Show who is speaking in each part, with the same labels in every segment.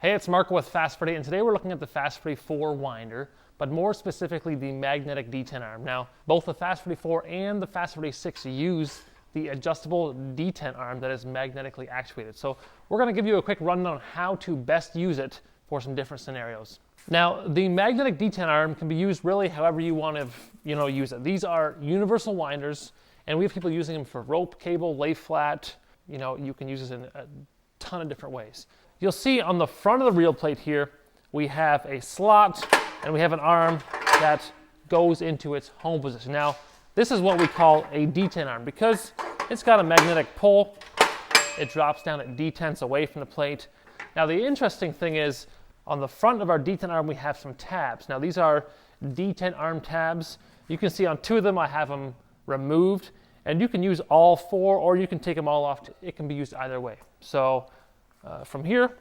Speaker 1: Hey, it's Marco with Fast Freddy, and today we're looking at the Fast Freddy 4 winder, but more specifically the magnetic detent arm. Now, both the Fast Freddy 4 and the Fast Freddy 6 use the adjustable detent arm that is magnetically actuated. So we're going to give you a quick rundown on how to best use it for some different scenarios. Now, the magnetic detent arm can be used really however you want to use it. These are universal winders, and we have people using them for rope, cable, lay flat. You can use this in a ton of different ways. You'll see on the front of the reel plate here, we have a slot and we have an arm that goes into its home position. Now, this is what we call a detent arm. Because it's got a magnetic pull, it drops down, it detents away from the plate. Now, the interesting thing is, on the front of our detent arm, we have some tabs. Now, these are detent arm tabs. You can see on two of them, I have them removed. And you can use all four, or you can take them all off. It can be used either way. So, from here,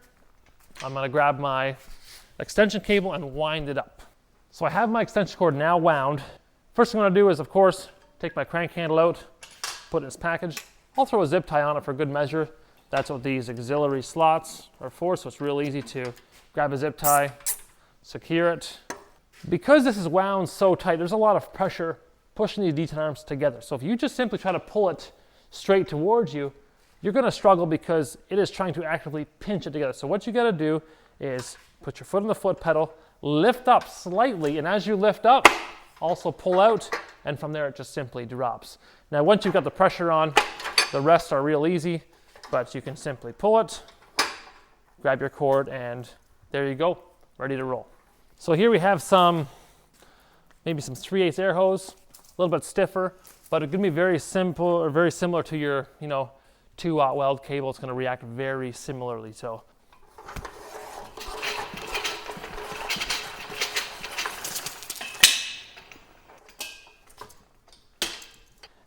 Speaker 1: I'm going to grab my extension cable and wind it up. So I have my extension cord now wound. First thing I'm going to do is, of course, take my crank handle out, put it in its package. I'll throw a zip tie on it for good measure. That's what these auxiliary slots are for, so it's real easy to grab a zip tie, secure it. Because this is wound so tight, there's a lot of pressure pushing these detent arms together. So if you just simply try to pull it straight towards you, you're going to struggle because it is trying to actively pinch it together. So what you got to do is put your foot on the foot pedal, lift up slightly, and as you lift up, also pull out, and from there it just simply drops. Now once you've got the pressure on, the rest are real easy, but you can simply pull it, grab your cord, and there you go, ready to roll. So here we have maybe some 3/8 air hose, a little bit stiffer, but it's going to be very simple or very similar to your, 2-aught weld cable. It's going to react very similarly. So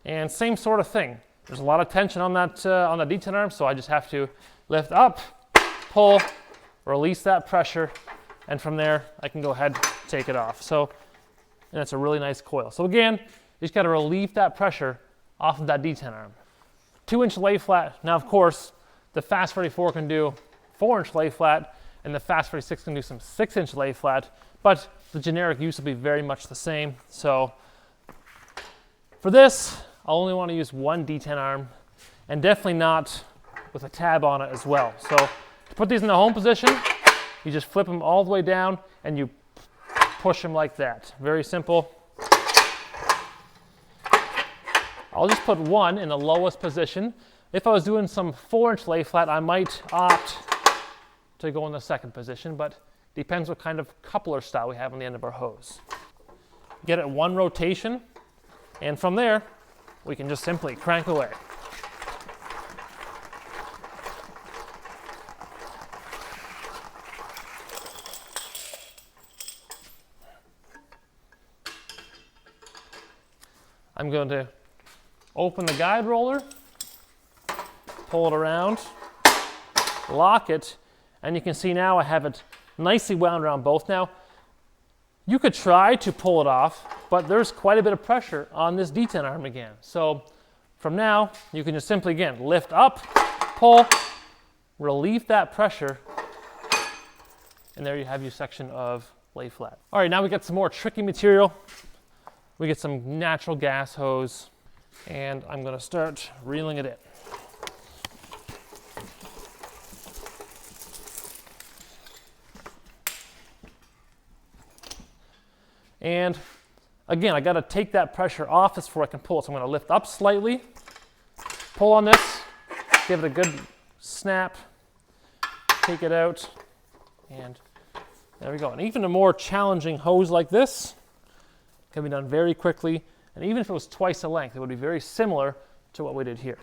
Speaker 1: and same sort of thing. There's a lot of tension on that detent arm, so I just have to lift up, pull, release that pressure, and from there I can go ahead and take it off. So, and it's a really nice coil. So again, you just got to relieve that pressure off of that detent arm. 2-inch lay flat. Now, of course, the Fast Freddy 4 can do 4-inch lay flat, and the Fast Freddy 6 can do some 6-inch lay flat, but the generic use will be very much the same. So for this, I'll only want to use one detent arm, and definitely not with a tab on it as well. So to put these in the home position, you just flip them all the way down, and you push them like that. Very simple. I'll just put one in the lowest position. If I was doing some 4-inch lay flat, I might opt to go in the second position, but depends what kind of coupler style we have on the end of our hose. Get it one rotation, and from there, we can just simply crank away. I'm going to open the guide roller, pull it around, lock it, and you can see now I have it nicely wound around both. Now, you could try to pull it off, but there's quite a bit of pressure on this detent arm again. So from now, you can just simply, again, lift up, pull, relieve that pressure, and there you have your section of lay flat. All right, now we got some more tricky material. We get some natural gas hose, and I'm going to start reeling it in. And again, I got to take that pressure off before I can pull it. So I'm going to lift up slightly, pull on this, give it a good snap, take it out, and there we go. And even a more challenging hose like this can be done very quickly. And even if it was twice the length, it would be very similar to what we did here.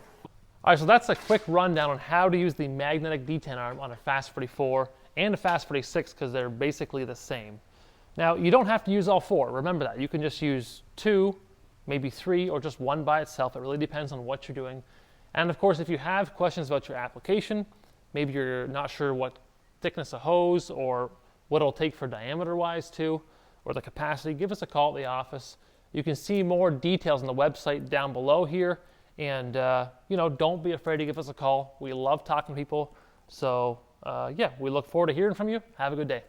Speaker 1: All right, so that's a quick rundown on how to use the magnetic detent arm on a Fast Freddy 4 and a Fast Freddy 6 because they're basically the same. Now, you don't have to use all four. Remember that. You can just use 2, maybe 3, or just one by itself. It really depends on what you're doing. And of course, if you have questions about your application, maybe you're not sure what thickness of hose or what it'll take for diameter-wise too, or the capacity, give us a call at the office. You can see more details on the website down below here. And, don't be afraid to give us a call. We love talking to people. So yeah, we look forward to hearing from you. Have a good day.